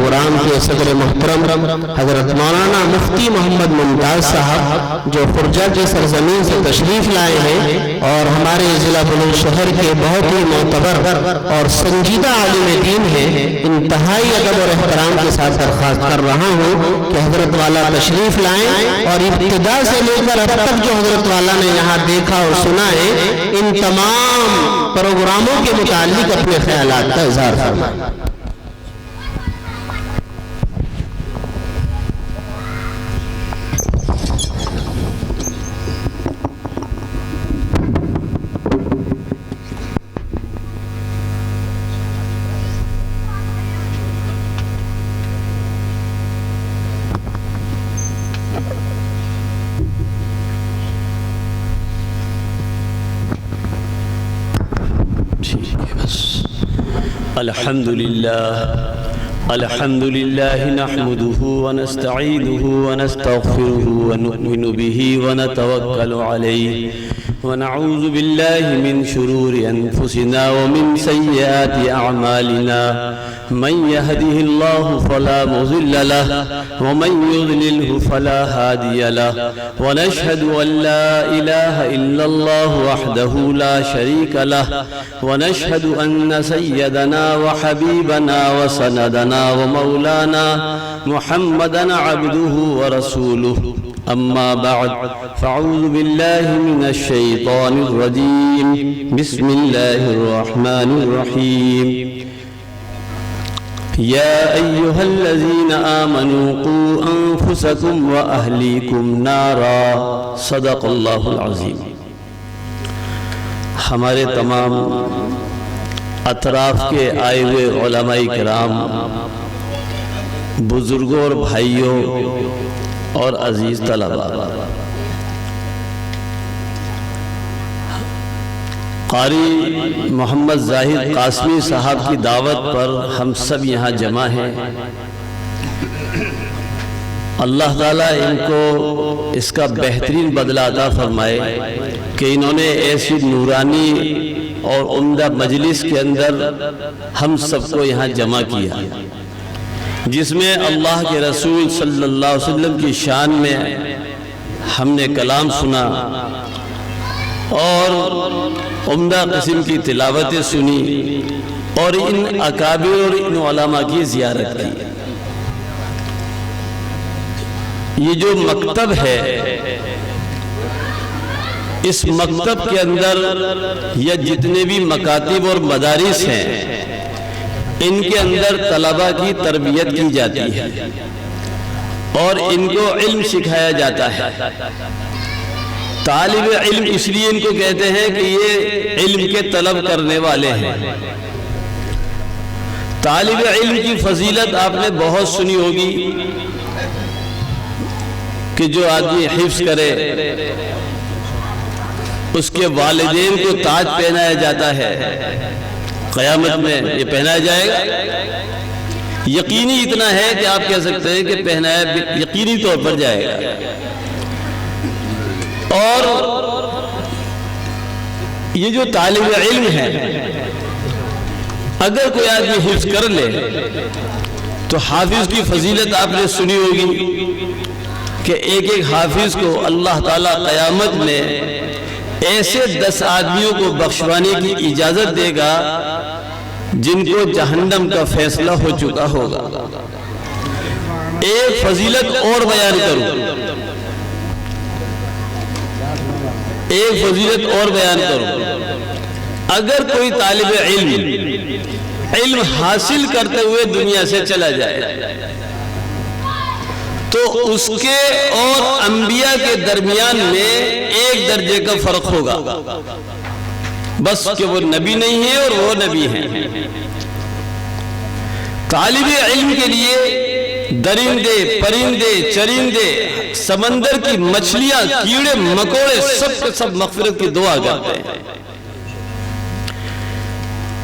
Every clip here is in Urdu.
پروگرام کے صدر محترم حضرت مولانا مفتی محمد ممتاز صاحب جو خرجہ کی سرزمین سے تشریف لائے ہیں اور ہمارے ضلع بلند شہر کے بہت ہی معتبر اور سنجیدہ عالم دین ہیں، انتہائی ادب اور احترام کے ساتھ درخواست کر رہا ہوں کہ حضرت والا تشریف لائیں اور ابتدا سے لے کر اب تک جو حضرت والا نے یہاں دیکھا اور سنا ہے ان تمام پروگراموں کے متعلق اپنے خیالات کا اظہار فرمائیں۔ الحمد لله نحمده ونستعينه ونستغفره ونؤمن به ونتوكل عليه ونعوذ بالله من شرور أنفسنا ومن سيئات أعمالنا من يهده الله فلا مضل له ومن يضلله فلا هادي له ونشهد أن لا إله إلا الله وحده لا شريك له ونشهد أن سيدنا وحبيبنا وسندنا ومولانا محمدا عبده ورسوله أما بعد فأعوذ بالله من الشيطان الرجيم بسم الله الرحمن الرحيم يا أيها الذين آمنوا قوا أنفسكم وأهليكم نارا صدق الله العظيم۔ ہمارے تمام اطراف کے آئے ہوئے علماء کرام، بزرگوں اور بھائیوں اور عزیز طلباء، قاری محمد زاہد قاسمی صاحب کی دعوت پر ہم سب یہاں جمع ہیں۔ اللہ تعالیٰ ان کو اس کا بہترین بدلہ عطا فرمائے کہ انہوں نے ایسی نورانی اور عمدہ مجلس کے اندر ہم سب کو یہاں جمع کیا، جس میں اللہ کے رسول صلی اللہ علیہ وسلم کی شان میں ہم نے کلام سنا اور عمدہ قسم کی تلاوتیں سنی اور ان اکابر اور ان علماء کی زیارت کی۔ یہ جو مکتب ہے، اس مکتب کے اندر یا جتنے بھی مکاتب اور مدارس ہیں ان کے اندر طلباء کی تربیت کی جاتی ہے اور ان کو علم سکھایا جاتا ہے۔ طالب علم اس لیے ان کو کہتے ہیں کہ یہ علم کے طلب کرنے والے ہیں۔ طالب علم کی فضیلت آپ نے بہت سنی ہوگی کہ جو آدمی حفظ کرے اس کے والدین کو تاج پہنایا جاتا ہے، قیامت میں یہ پہنایا جائے گا۔ یقینی اتنا ہے کہ آپ کہہ سکتے ہیں کہ پہنایا یقینی طور پر جائے گا۔ اور یہ جو طالب علم ہے، اگر کوئی آدمی حفظ کر لے تو حافظ کی فضیلت آپ نے سنی ہوگی کہ ایک ایک حافظ کو اللہ تعالیٰ قیامت میں ایسے 10 آدمیوں کو بخشوانے کی اجازت دے گا جن کو جہنم کا فیصلہ ہو چکا ہوگا۔ ایک فضیلت اور بیان کروں، اگر کوئی طالب علم حاصل کرتے ہوئے دنیا سے چلا جائے تو اس کے اور انبیاء کے درمیان میں ایک درجے کا فرق ہوگا، بس کہ وہ نبی نہیں ہے اور وہ نبی ہیں۔ طالب علم کے لیے درندے، پرندے، چرندے، سمندر کی مچھلیاں، کیڑے مکوڑے سب کے سب مغفرت کی دعا کرتے ہیں۔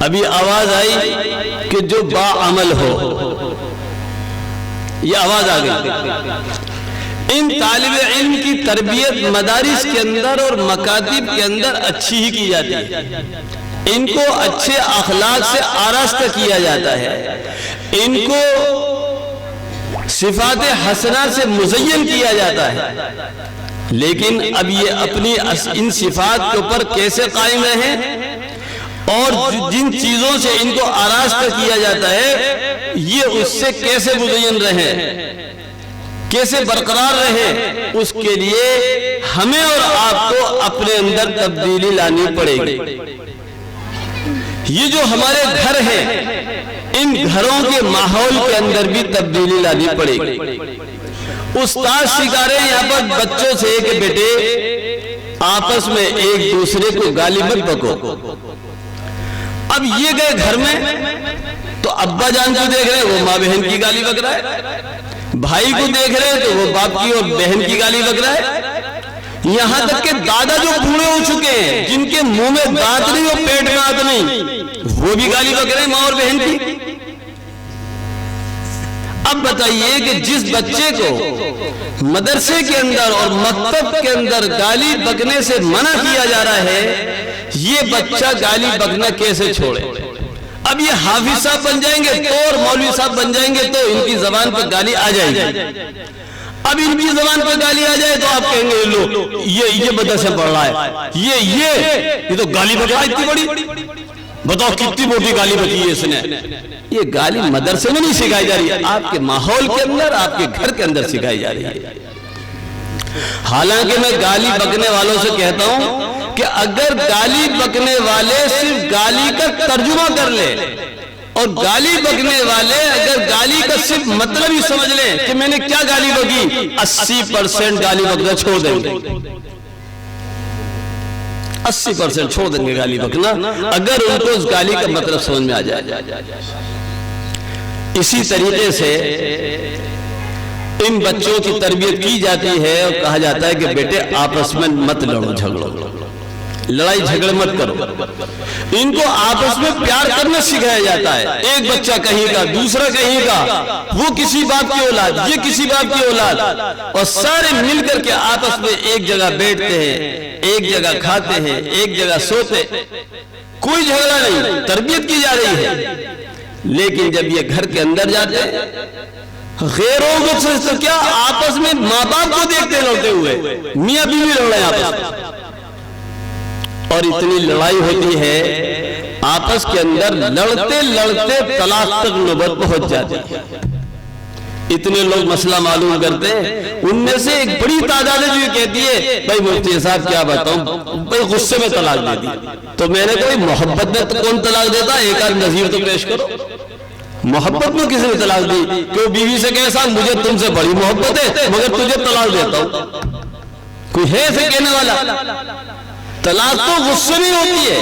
ابھی آواز آئی کہ جو باعمل ہو، یہ آواز آ گئی۔ ان طالب علم کی تربیت مدارس کے اندر اور مکاتب کے اندر اچھی ہی کی جاتی ہے، ان کو اچھے اخلاق سے آراستہ کیا جاتا ہے، ان کو صفات حسنہ سے مزین کیا جاتا ہے، لیکن اب یہ اپنی ان صفات کے اوپر کیسے قائم رہیں اور جن چیزوں سے ان کو آراستہ کیا جاتا ہے یہ اس سے کیسے مزین رہیں، کیسے برقرار رہیں، اس کے لیے ہمیں اور آپ کو اپنے اندر تبدیلی لانی پڑے گی۔ یہ جو ہمارے گھر ہیں ان گھروں کے ماحول کے اندر بھی تبدیلی لانی پڑے گی۔ استاد سکھا رہے ہیں یہاں پر بچوں سے کہ بیٹے آپس میں ایک دوسرے کو گالی مت بکو۔ اب یہ گئے گھر میں تو ابا جان کو دیکھ رہے ہیں وہ ماں بہن کی گالی بک رہا ہے، بھائی کو دیکھ رہے ہیں تو وہ باپ کی اور بہن کی گالی بک رہا ہے، یہاں تک کہ دادا جو بوڑھے ہو چکے ہیں جن کے منہ میں دانت نہیں اور پیٹ میں آنت نہیں وہ بھی گالی بک رہے ہیں ماں اور بہن کی۔ اب بتائیے کہ جس بچے کو مدرسے کے اندر اور مکتب کے اندر گالی بکنے سے منع کیا جا رہا ہے، یہ بچہ گالی بکنا کیسے چھوڑے؟ اب یہ حافظ صاحب بن جائیں گے تو اور مولوی صاحب بن جائیں گے تو ان کی زبان پر گالی آ جائے گی۔ اب ان کی زبان پر گالی آ جائے تو آپ کہیں گے لو یہ مدرسے پڑھ رہا ہے، یہ تو گالی بک رہا ہے اتنی بڑی، بتاؤ کتنی موٹی گالی بکی ہے اس نے۔ یہ گالی مدرسے میں نہیں سکھائی جا رہی ہے، آپ کے ماحول کے اندر، آپ کے گھر کے اندر سکھائی جا رہی ہے۔ حالانکہ میں گالی بکنے والوں سے کہتا ہوں کہ اگر گالی بکنے والے صرف گالی کا ترجمہ کر لیں اور گالی بکنے والے اگر گالی کا صرف مطلب ہی سمجھ لیں کہ میں نے کیا گالی بکی، 80% گالی بکنا چھوڑ دیں گے، 80% چھوڑ دیں گے گالی بکنا اگر ان کو اس گالی کا مطلب سمجھ میں آ جائے۔ اسی طریقے سے ان بچوں کی تربیت کی جاتی ہے اور کہا جاتا ہے کہ بیٹے آپس میں مت لڑو جھگڑو، لڑائی جھگڑ مت کرو، ان کو آپس میں پیار کرنا سکھایا جاتا ہے۔ ایک بچہ کہیں کا، دوسرا کہیں کا، وہ کسی باپ کی اولاد، یہ کسی باپ کی اولاد، اور سارے مل کر کے آپس میں ایک جگہ بیٹھتے ہیں، ایک جگہ کھاتے ہیں، ایک جگہ سوتے، کوئی جھگڑا نہیں، تربیت کی جا رہی ہے۔ لیکن جب یہ گھر کے اندر جاتے ہیں غیروں کو سے کیا آپس میں ماں باپ کو دیکھتے لڑتے ہوئے، میاں بیوی لڑ رہے ہیں آپس میں، اور اتنی لڑائی ہوتی ہے آپس کے اندر لڑتے لڑتے طلاق تک نوبت پہنچ جاتی ہے۔ اتنے لوگ مسئلہ معلوم کرتے ہیں، ان میں سے ایک بڑی تعداد ہے جو یہ کہتی ہے بھائی مفتی صاحب کیا بتاؤں بھائی غصے میں طلاق دے دی۔ تو میں نے کہا محبت میں تو کون طلاق دیتا، ایک آدھ نظیر تو پیش کرو۔ محبت میں کسی نے طلاق دی کہ وہ بیوی سے کہے صاحب مجھے تم سے بڑی محبت ہے مگر تجھے طلاق دیتا ہوں، کوئی ہے اسے کہنے والا؟ طلاق تو غصے میں ہوتی ہے،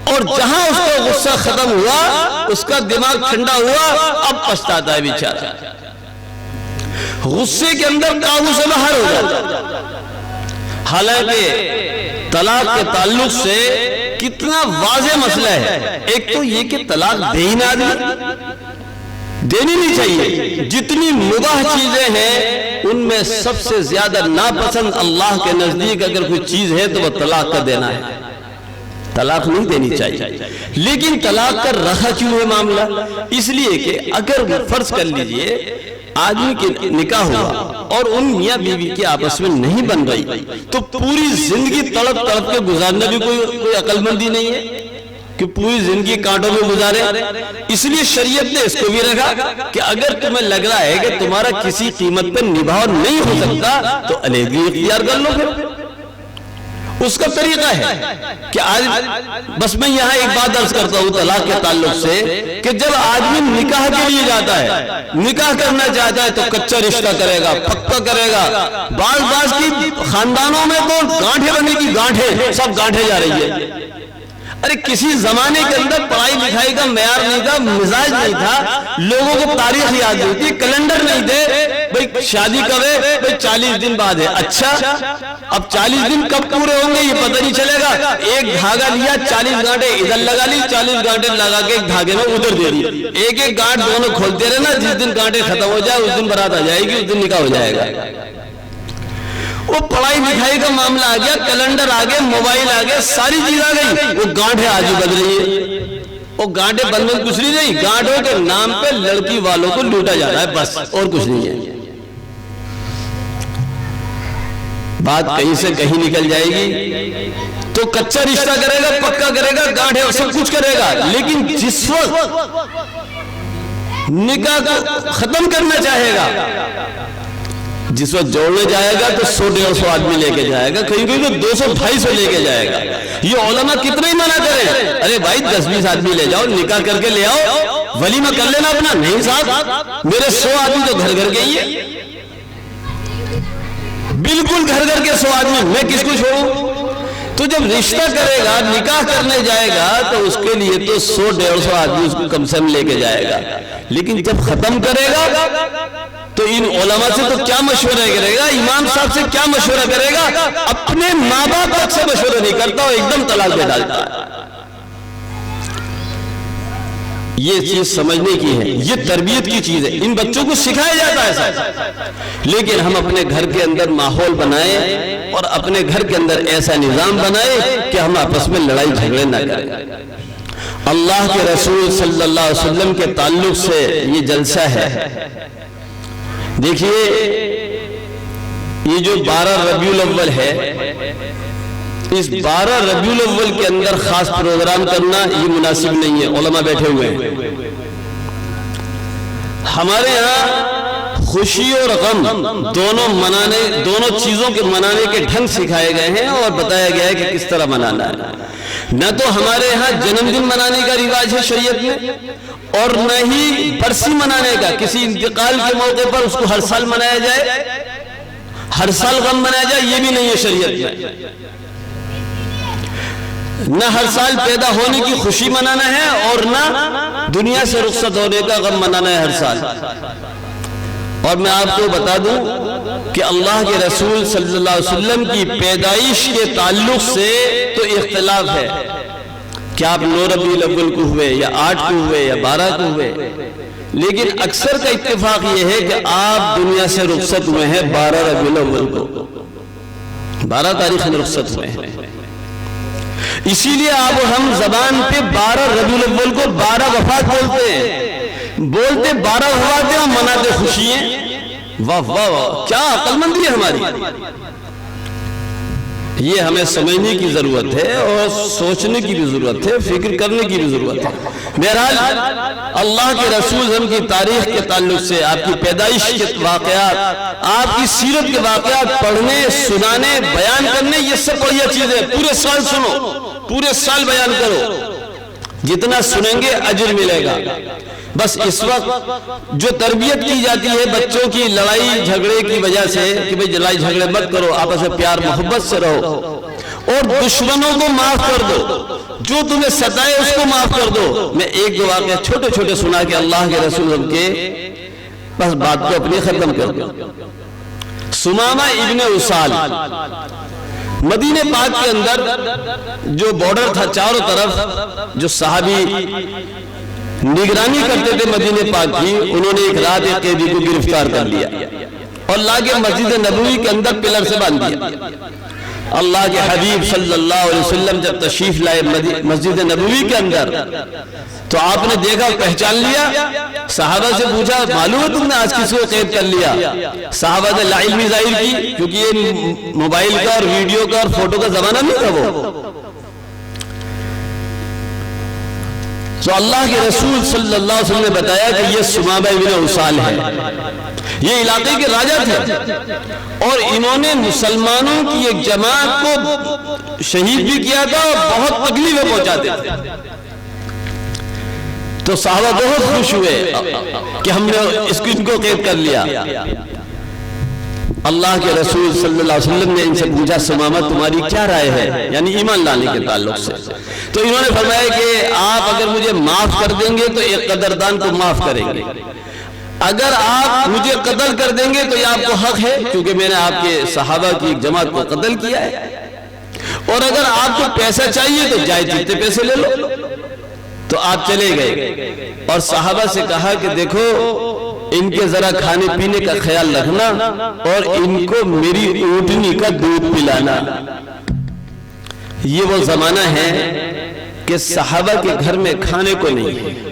اور جہاں اس کا غصہ ختم ہوا اس کا دماغ ٹھنڈا ہوا اب پچھتاتا ہے بیچارہ، غصے کے اندر قابو سے باہر ہو جاتا۔ حالانکہ طلاق کے تعلق سے کتنا واضح مسئلہ ہے، ایک تو یہ کہ طلاق دے ہی نہ دینی نہیں چاہیے، جتنی مباح چیزیں ہیں ان میں سب سے زیادہ ناپسند اللہ کے نزدیک اگر کوئی چیز ہے تو وہ طلاق کا دینا ہے، طلاق نہیں دینی چاہیے۔ لیکن طلاق کا رکھا کیوں ہے معاملہ؟ اس لیے کہ اگر فرض کر لیجئے آدمی کے نکاح ہوا اور ان میاں بیوی کے آپس میں نہیں بن رہی تو پوری زندگی تڑپ تڑپ کے گزارنا بھی کوئی عقل مندی نہیں ہے کہ پوری زندگی کانٹوں میں گزارے۔ اس لیے شریعت نے اس کو بھی رکھا کہ اگر تمہیں لگ رہا ہے کہ تمہارا کسی قیمت پر نبھاؤ نہیں ہو سکتا تو علیحدگی اختیار کر لو۔ پھر اس کا طریقہ ہے کہ آج بس میں یہاں ایک بات عرض کرتا ہوں طلاق کے تعلق سے کہ جب آدمی نکاح کے لیے جاتا ہے، نکاح کرنا چاہتا ہے تو کچا رشتہ کرے گا، پکا کرے گا۔ بعض کی خاندانوں میں تو گانٹھے بننے کی گانٹھیں سب گانٹھے جا رہی ہے۔ ارے کسی زمانے کے اندر پڑھائی لکھائی کا معیار نہیں تھا، مزاج نہیں تھا، لوگوں کو تاریخ یاد نہیں تھی، کیلنڈر نہیں تھے، بھئی شادی کب ہے؟ بھئی 40 دن بعد ہے۔ اچھا اب 40 دن کب پورے ہوں گے یہ پتہ نہیں چلے گا، ایک دھاگا لیا 40 گانٹے ادھر لگا لی، 40 گانٹے لگا کے ایک دھاگے میں ادھر دے دی، ایک ایک گانٹ دونوں کھولتے رہنا، جس دن گانٹے ختم ہو جائے اس دن برات آ جائے گی، اس دن نکاح ہو جائے گا۔ وہ پڑھائی لکھائی کا معاملہ آ گیا، کیلنڈر آ گئے، موبائل آ گئے، ساری چیز آ گئی، وہ گانٹیں آج بھی بدل رہی ہے۔ اور گانٹے بندھن کچھ نہیں، گانٹوں کے نام پہ لڑکی والوں کو لوٹا جا رہا ہے بس، اور کچھ نہیں ہے۔ بات کہیں سے کہیں نکل جائے گی تو کچا رشتہ کرے گا، پکا کرے گا، گانٹے اور سب کچھ کرے گا، لیکن جس وقت نکاح کو ختم کرنا چاہے گا، جس وقت جوڑنے جائے گا تو 100-150 آدمی لے کے جائے گا، کہیں کہیں تو 200-250 لے کے جائے گا۔ یہ علماء کتنے ہی منع کریں، ارے بھائی 10-20 آدمی لے جاؤ، نکاح کر کے لے آؤ، ولیمہ کر لینا اپنا۔ نہیں صاحب، میرے 100 آدمی تو گھر گھر کے ہی ہے، بالکل گھر گھر کے 100 آدمی، میں کس کو چھوڑوں؟ تو جب رشتہ کرے گا، نکاح کرنے جائے گا تو اس کے لیے تو 100-150 آدمی اس کو کم سے کم لے کے جائے گا، لیکن جب ختم کرے گا تو ان علماء سے تو کیا مشورہ کرے گا، امام صاحب سے کیا مشورہ کرے گا؟ اپنے ماں باپ تک سے مشورہ نہیں کرتا، اور ایک دم طلاق دے ڈالتا ہے۔ یہ چیز سمجھنے کی ہے، یہ تربیت کی چیز ہے، ان بچوں کو سکھایا جاتا ہے سب، لیکن ہم اپنے گھر کے اندر ماحول بنائیں اور اپنے گھر کے اندر ایسا نظام بنائیں کہ ہم آپس میں لڑائی جھگڑے نہ کریں۔ اللہ کے رسول صلی اللہ علیہ وسلم کے تعلق سے یہ جلسہ ہے۔ دیکھیے یہ جو 12 ربیع الاول ہے، اس 12 ربیع الاول کے اندر خاص پروگرام کرنا یہ مناسب نہیں ہے، علماء بیٹھے ہوئے ہیں۔ ہمارے ہاں خوشی اور غم دونوں چیزوں کے منانے کے ڈھنگ سکھائے گئے ہیں اور بتایا گیا ہے کہ کس طرح منانا ہے۔ نہ تو ہمارے ہاں جنم دن منانے کا رواج ہے شریعت میں، اور نہ ہی برسی منانے کا، کسی انتقال کے موقع پر اس کو ہر سال منایا جائے، ہر سال غم منایا جائے، یہ بھی نہیں ہے شریعت میں۔ نہ ہر سال پیدا ہونے کی خوشی منانا ہے، اور نہ دنیا سے رخصت ہونے کا غم منانا ہے ہر سال۔ اور میں آپ کو بتا دوں کہ اللہ کے رسول صلی اللہ علیہ وسلم کی پیدائش کے تعلق سے تو اختلاف ہے کہ آپ 9 ربیع الاول کو ہوئے یا 8 کو ہوئے یا 12 کو ہوئے، لیکن اکثر کا اتفاق یہ ہے کہ آپ دنیا سے رخصت ہوئے ہیں 12 ربیع الاول کو، 12 تاریخ میں رخصت ہوئے ہیں۔ اسی لیے آپ ہم زبان پہ 12 ربیع الاول کو 12 وفات بولتے ہیں، بولتے 12 وفات ہیں اور مناتے خوشی ہیں۔ واہ واہ واہ، کیا عقل مندی ہے ہماری! یہ ہمیں سمجھنے کی ضرورت ہے اور سوچنے کی بھی ضرورت ہے، فکر کرنے کی بھی ضرورت ہے۔ بہرحال اللہ کے رسول ہم کی تاریخ کے تعلق سے، آپ کی پیدائش کے واقعات، آپ کی سیرت کے واقعات پڑھنے، سنانے، بیان کرنے، یہ سب بڑھیا چیز ہے۔ پورے سال سنو، پورے سال بیان کرو، جتنا سنیں گے اجر ملے گا۔ بس اس وقت جو تربیت کی جاتی ہے بچوں کی لڑائی جھگڑے کی وجہ سے کہ بھئی لڑائی جھگڑے مت کرو، آپس میں پیار محبت سے رہو، اور دشمنوں کو معاف کر دو، جو تمہیں ستائے اس کو معاف کر دو۔ میں ایک دو واقعہ چھوٹے چھوٹے سنا کے اللہ کے رسول ہم کے بس بات کو اپنی ختم کر دو۔ سمامہ ابن اسال، مدینہ پاک کے اندر جو بارڈر تھا چاروں طرف، جو صحابی نگرانی کرتے تھے مدینہ پاک کی، انہوں نے ایک رات ایک قیدی کو گرفتار کر لیا اور لا کے مسجد نبوی کے اندر پلر سے باندھ دیا۔ اللہ کے حبیب صلی اللہ علیہ وسلم جب تشریف لائے مسجد نبوی کے اندر تو آپ نے دیکھا، پہچان لیا، صحابہ سے پوچھا معلوم ہے تم نے آج کس کو قید کر لیا؟ صحابہ نے لا علمی ظاہر کی، کیونکہ یہ موبائل کا اور ویڈیو کا اور فوٹو کا زمانہ نہیں تھا وہ۔ تو اللہ کے رسول صلی اللہ علیہ وسلم نے بتایا کہ یہ سمامہ ابن اسال ہے، یہ علاقے کے راجہ تھے، اور انہوں نے مسلمانوں کی ایک جماعت کو شہید بھی کیا تھا اور بہت تکلیفیں پہنچاتے تھے۔ تو صحابہ بہت خوش ہوئے کہ ہم نے ان کو قید کر لیا۔ اللہ کے رسول صلی اللہ علیہ وسلم نے ان سے پوچھا سمامہ تمہاری کیا رائے ہے، یعنی ایمان لانے کے تعلق سے؟ تو انہوں نے فرمایا کہ آپ اگر مجھے معاف کر دیں گے تو ایک قدردان کو معاف کریں گے، اگر آپ مجھے قتل کر دیں گے تو یہ آپ کو حق ہے کیونکہ میں نے آپ کے صحابہ کی ایک جماعت کو قتل کیا ہے، اور اگر آپ کو پیسہ چاہیے تو جائے جتنے پیسے لے لو۔ تو آپ چلے گئے اور صحابہ سے کہا کہ دیکھو ان کے ذرا کھانے پینے کا خیال رکھنا اور ان کو میری اونٹنی کا دودھ پلانا۔ یہ وہ زمانہ ہے کہ صحابہ کے گھر میں کھانے کو نہیں ہے۔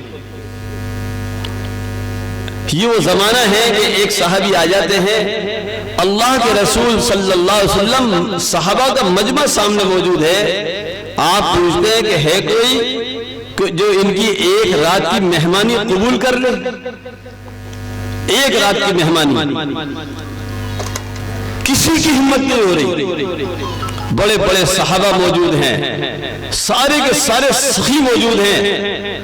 یہ وہ زمانہ ہے کہ ایک صحابی آ جاتے ہیں، اللہ کے رسول صلی اللہ علیہ وسلم صحابہ کا مجمع سامنے موجود ہے، آپ پوچھتے ہیں کہ ہے کوئی جو ان کی ایک رات کی مہمانی قبول کر لے؟ ایک رات کی مہمانی کسی کی ہمت نہیں ہو رہی۔ بڑے بڑے صحابہ موجود ہیں، سارے کے سارے سخی موجود ہیں،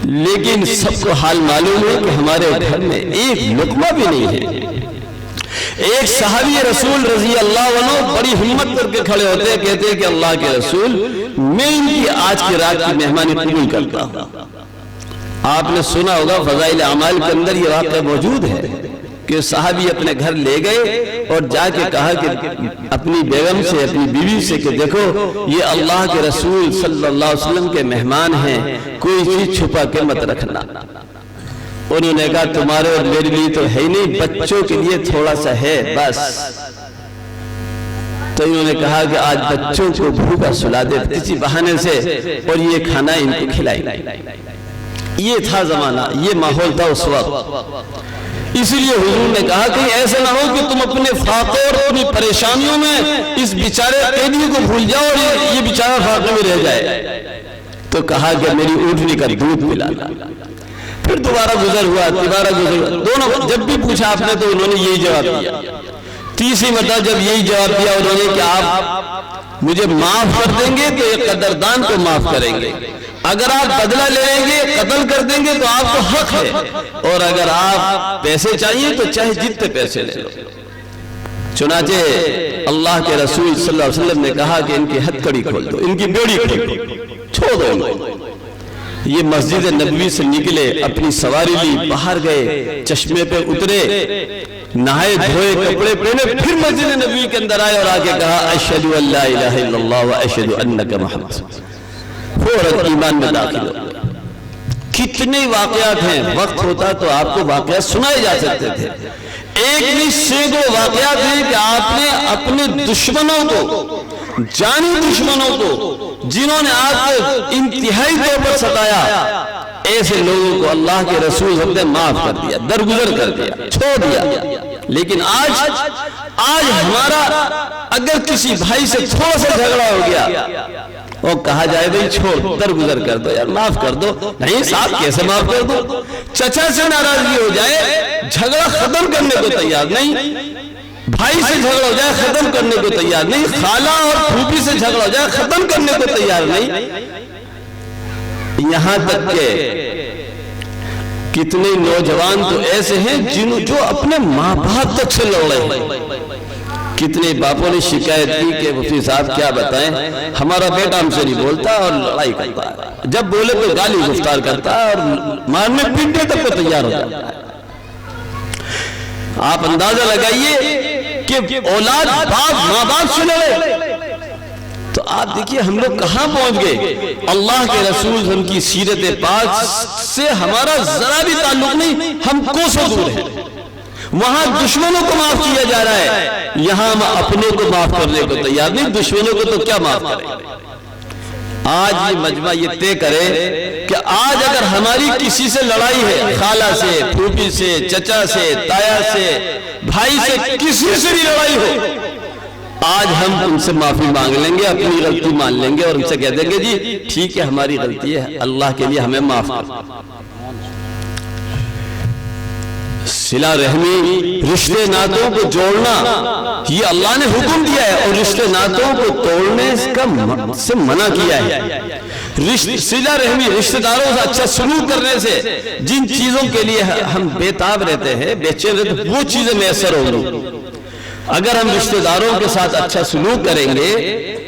لیکن سب کو حال معلوم ہے کہ ہمارے گھر میں ایک لقمہ بھی نہیں ہے۔ ایک صحابی رسول رضی اللہ عنہ بڑی ہمت کر کے کھڑے ہوتے ہیں، کہتے ہیں کہ اللہ کے رسول میں ان کی آج کی رات کی مہمانی قبول کرتا ہوں۔ آپ نے سنا ہوگا فضائل اعمال کے اندر یہ واقعہ موجود ہے کہ صحابی اپنے گھر لے گئے اور جا کے کہا کہ اپنی بیگم سے، اپنی بیوی سے کہ دیکھو یہ اللہ کے رسول صلی اللہ علیہ وسلم کے مہمان ہیں، کوئی چیز چھپا کے مت رکھنا۔ انہوں نے کہا تمہارے اور میرے لیے تو ہے نہیں، بچوں کے لیے تھوڑا سا ہے بس۔ تو انہوں نے کہا کہ آج بچوں کو بھوکا سلا دے کسی بہانے سے اور یہ کھانا ان کو کھلائی۔ یہ تھا زمانہ، یہ ماحول تھا اس وقت۔ اسی لیے حضور نے کہا کہ ایسا نہ ہو کہ تم اپنے فاقے اور اپنی پریشانیوں میں اس بیچارے قیدی کو بھول جاؤ اور یہ بیچارہ فاقے میں رہ جائے۔ تو کہا کہ میری اونٹنی کا دودھ پلانا۔ پھر دوبارہ گزر ہوا، دوبارہ گزر ہوا، دونوں جب بھی پوچھا آپ نے تو انہوں نے یہی جواب دیا۔ تیسری مرتبہ جب یہی جواب دیا انہوں نے کہ آپ مجھے معاف کر دیں گے تو یہ قدردان کو معاف کریں گے، اگر آپ بدلہ لیں گے قتل کر دیں گے تو آپ کو حق ہے، اور اگر آپ پیسے چاہیے تو چاہے جتنے پیسے لے لو۔ چنانچہ اللہ کے رسول صلی اللہ علیہ وسلم نے کہا کہ ان کی ہتھکڑی کھول دو، ان کی بیڑی کھول دو، چھوڑ دو ان کو۔ یہ مسجد نبوی سے نکلے، اپنی سواری لی، باہر گئے، چشمے پہ اترے، نہائے دھوئے، کپڑے پہنے، پھر مسجد نبوی کے اندر آئے اور آگے کہا اشہد ان لا الہ الا اللہ و اشہد انک محمد، فوراً ایمان میں داخل ہو۔ کتنے واقعات ہیں، وقت ہوتا تو آپ کو واقعات سنائے جا سکتے تھے۔ ایک نہیں سینکڑوں واقعات ہیں کہ آپ نے اپنے دشمنوں کو، جانی دشمنوں کو، جنہوں نے آپ کو انتہائی طور پر ستایا، ایسے لوگوں کو اللہ کے رسول نے معاف کر دیا، درگزر کر دیا، چھوڑ دیا۔ لیکن آج ہمارا اگر کسی بھائی سے تھوڑا سا جھگڑا ہو گیا اور کہا جائے بھئی چھوڑ، درگزر کر دو یار، معاف کر دو، نہیں صاحب کیسے معاف کر دو؟ چچا سے ناراضگی ہو جائے، جھگڑا ختم کرنے کو تیار نہیں، بھائی سے جھگڑا ہو جائے ختم کرنے کو تیار نہیں، خالہ اور پھوپھی سے جھگڑا ہو جائے ختم کرنے کو تیار نہیں۔ یہاں تک کہ کتنے نوجوان تو ایسے ہیں جو اپنے ماں باپ تک سے لڑ رہے ہیں۔ کتنے باپوں نے شکایت کی کہ مفتی صاحب کیا بتائیں، ہمارا بیٹا ہم سے نہیں بولتا اور لڑائی کرتا ہے، جب بولے تو گالی گفتار کرتا ہے اور مارنے پیٹنے تک کو تیار ہو جاتا ہے۔ آپ اندازہ لگائیے کہ اولاد ماں باپ سے لڑے تو آپ دیکھیے ہم لوگ کہاں پہنچ گئے۔ اللہ کے رسول ہم کی سیرت پاک سے ہمارا ذرا بھی تعلق نہیں، ہم کوسوں دور ہیں۔ وہاں دشمنوں کو معاف کیا جا رہا ہے، یہاں ہم اپنے کو معاف کرنے کو تیار نہیں، دشمنوں کو تو کیا معاف کریں۔ آج یہ مجمع یہ طے کرے کہ آج اگر ہماری کسی سے لڑائی ہے، خالہ سے، پھوپھی سے، چچا سے، تایا سے، بھائی سے، کسی سے بھی لڑائی ہو، آج ہم ان سے معافی مانگ لیں گے، اپنی غلطی مان لیں گے اور ان سے کہہ دیں گے جی ٹھیک ہے ہماری غلطی ہے، اللہ کے لیے ہمیں معاف کر۔ صلہ رحمی، رشتے ناتوں کو جوڑنا، یہ اللہ نے حکم دیا ہے اور رشتے ناتوں کو توڑنے سے منع کیا ہے۔ صلہ رحمی، رشتے داروں سے اچھا سلوک کرنے سے جن چیزوں کے لیے ہم بے تاب رہتے ہیں، بے چین رہتے ہیں، وہ چیزیں میسر ہوں گی۔ اگر ہم رشتے داروں کے ساتھ اچھا سلوک کریں گے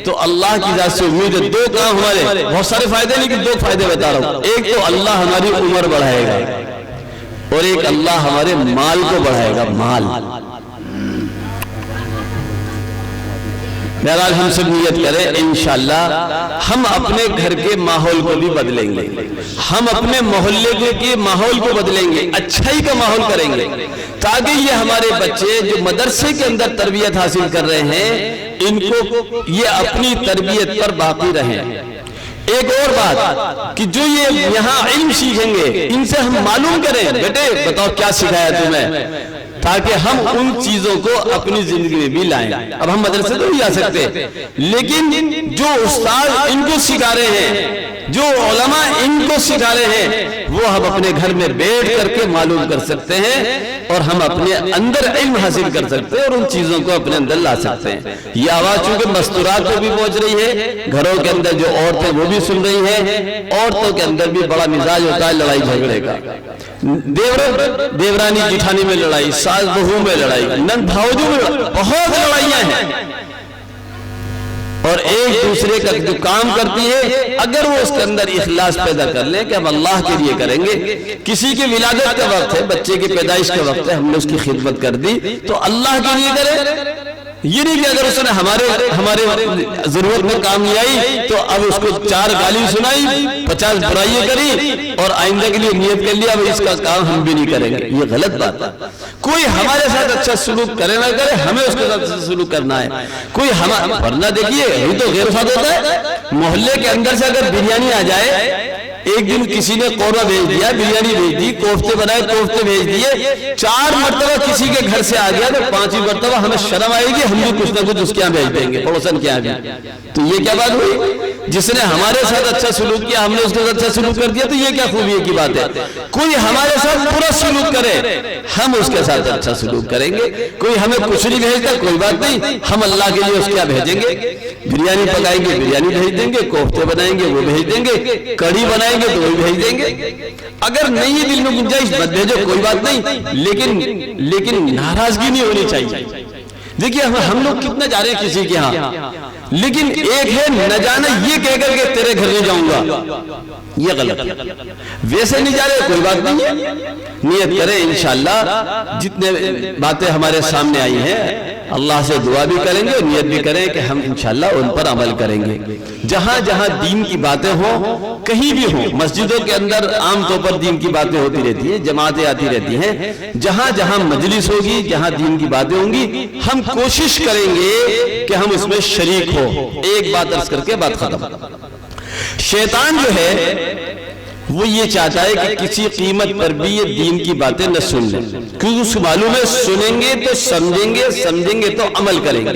تو اللہ کی ذات سے امید ہے دو کام ہمارے، بہت سارے فائدے لیکن دو فائدے بتا رہا ہوں۔ ایک تو اللہ ہماری عمر بڑھائے گا اور ایک اللہ ہمارے مال کو بڑھائے گا، مال۔ بہرحال ہم سب نیت کریں انشاءاللہ ہم اپنے گھر کے ماحول کو بھی بدلیں گے، ہم اپنے محلے کے ماحول کو بدلیں گے، اچھائی کا ماحول کریں گے تاکہ یہ ہمارے بچے جو مدرسے کے اندر تربیت حاصل کر رہے ہیں ان کو یہ اپنی تربیت پر باقی رہیں۔ ایک اور بات کہ جو یہ یہاں علم سیکھیں گے ان سے ہم معلوم کریں بیٹے بتاؤ کیا سکھایا تمہیں، تاکہ ہم ان چیزوں کو اپنی زندگی میں بھی لائیں۔ اب ہم مدرسے تو نہیں جا سکتے، لیکن جو استاد ان کو سکھا رہے ہیں، جو علماء ان کو سکھا رہے ہیں، وہ ہم اپنے گھر میں بیٹھ کر کے معلوم کر سکتے ہیں اور ہم اپنے اندر علم حاصل کر سکتے ہیں اور ان چیزوں کو اپنے اندر لا سکتے ہیں۔ یہ آواز چونکہ مستورات پہ بھی پہنچ رہی ہے، گھروں کے اندر جو عورتیں وہ بھی سن رہی ہیں، عورتوں کے اندر بھی بڑا مزاج ہوتا ہے لڑائی جھگڑے کا، دیورانی جٹھانی میں لڑائی، ساس بہو میں لڑائی، نند بھاؤجوں میں بہت لڑائیاں ہیں، اور ایک دوسرے کا جو کام کرتی ہے اگر وہ اس کے اندر اخلاص پیدا کر لیں کہ ہم اللہ کے لیے کریں گے، کسی کی ولادت کا وقت ہے، بچے کی پیدائش کا وقت ہے، ہم نے اس کی خدمت کر دی تو اللہ کے لیے کریں، یہ نہیں کہ اگر اس نے ہمارے ضرورت میں کام نہیں آئی تو اب اس کو 4 گالی سنائی، 50 برائیاں کری اور آئندہ کے لیے نیت کر لیا اب اس کا کام ہم بھی نہیں کریں گے، یہ غلط بات ہے۔ کوئی ہمارے ساتھ اچھا سلوک کرے نہ کرے ہمیں اس کے ساتھ سلوک کرنا ہے، کوئی ورنہ دیکھیے یہ تو غیر ساتھ ہوتا ہے، محلے کے اندر سے اگر بریانی آ جائے، ایک دن کسی نے قورمہ بھیج دیا، بریانی بھیج دی، کوفتے بنائے کوفتے بھیج دیے، 4 مرتبہ کسی کے گھر سے آ گیا تو 5ویں مرتبہ ہمیں شرم آئے گی، ہم بھی کچھ نہ کچھ اس کے یہاں بھیج دیں گے، پڑوسن کے یہاں بھی۔ تو یہ کیا بات ہوئی؟ جس نے ہمارے ساتھ اچھا سلوک کیا ہم نے اس کے ساتھ اچھا سلوک کر دیا، تو یہ کیا خوبی کی بات ہے؟ کوئی ہمارے ساتھ برا سلوک کرے ہم اس کے ساتھ اچھا سلوک کریں گے، کوئی ہمیں کچھ نہیں بھیجتا کوئی بات نہیں، ہم اللہ کے لیے اس کے یہاں بھیجیں گے، بریانی پکائیں گے بریانی بھیج دیں گے، کوفتے بنائیں گے وہ بھیج دیں گے، کڑھی بنائیں گے تو وہ بھیج دیں گے، اگر نہیں ہے دل میں گنجائش مت بھیجو کوئی بات نہیں، لیکن ناراضگی نہیں ہونی چاہیے۔ دیکھیے ہم لوگ کتنا جا رہے ہیں کسی کے ہاں، لیکن ایک ہے نہ جانا یہ کہہ کر کے تیرے گھر نہیں جاؤں گا، یہ غلط ہے، ویسے نہیں جا رہے کوئی بات نہیں ہے، نیت کریں انشاءاللہ جتنے باتیں ہمارے سامنے آئی ہیں اللہ سے دعا بھی کریں گے اور نیت بھی کریں کہ ہم انشاءاللہ ان پر عمل کریں گے۔ جہاں جہاں دین کی باتیں ہوں کہیں بھی ہوں، مسجدوں کے اندر عام طور پر دین کی باتیں ہوتی رہتی ہیں، جماعتیں آتی رہتی ہیں، جہاں جہاں مجلس ہوگی جہاں دین کی باتیں ہوں گی ہم کوشش کریں گے کہ ہم اس میں شریک ہو۔ ایک بات عرض کر کے بات ختم۔ شیطان جو ہے وہ یہ چاہتا ہے کہ کسی قیمت پر بھی یہ دین کی باتیں نہ سن لیں، کیونکہ اس کو معلوم ہے سنیں گے تو سمجھیں گے تو عمل کریں گے،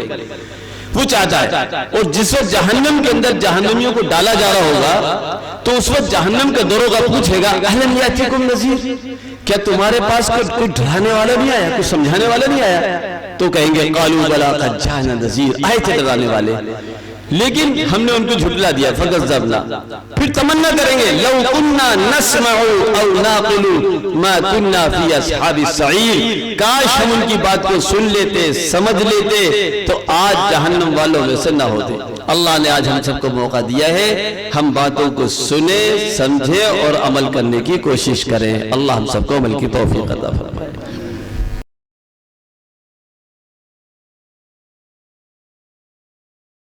وہ چاہتا ہے۔ اور جس وقت جہنم کے اندر جہنمیوں کو ڈالا جا رہا ہوگا تو اس وقت جہنم کا دروغہ پوچھے گا اہلن یاتیکم نذیر، کیا تمہارے پاس کوئی ڈرانے والا نہیں آیا، کوئی سمجھانے والا نہیں آیا؟ تو کہیں گے قالوا بلا قد جاءنا نذیر، آئے تھے ڈرانے والے لیکن ہم نے ان کو جھٹلا دیا، فکذبنا۔ پھر تمنا کریں گے لو کنا نسمع او نعقل ما کنا فی اصحاب السعیر، کاش ہم ان کی بات کو سن لیتے سمجھ لیتے تو آج جہنم والوں میں سے نہ ہوتے۔ اللہ نے آج ہم سب کو موقع دیا ہے ہم باتوں کو سنیں سمجھیں اور عمل کرنے کی کوشش کریں۔ اللہ ہم سب کو عمل کی توفیق عطا فرمائے۔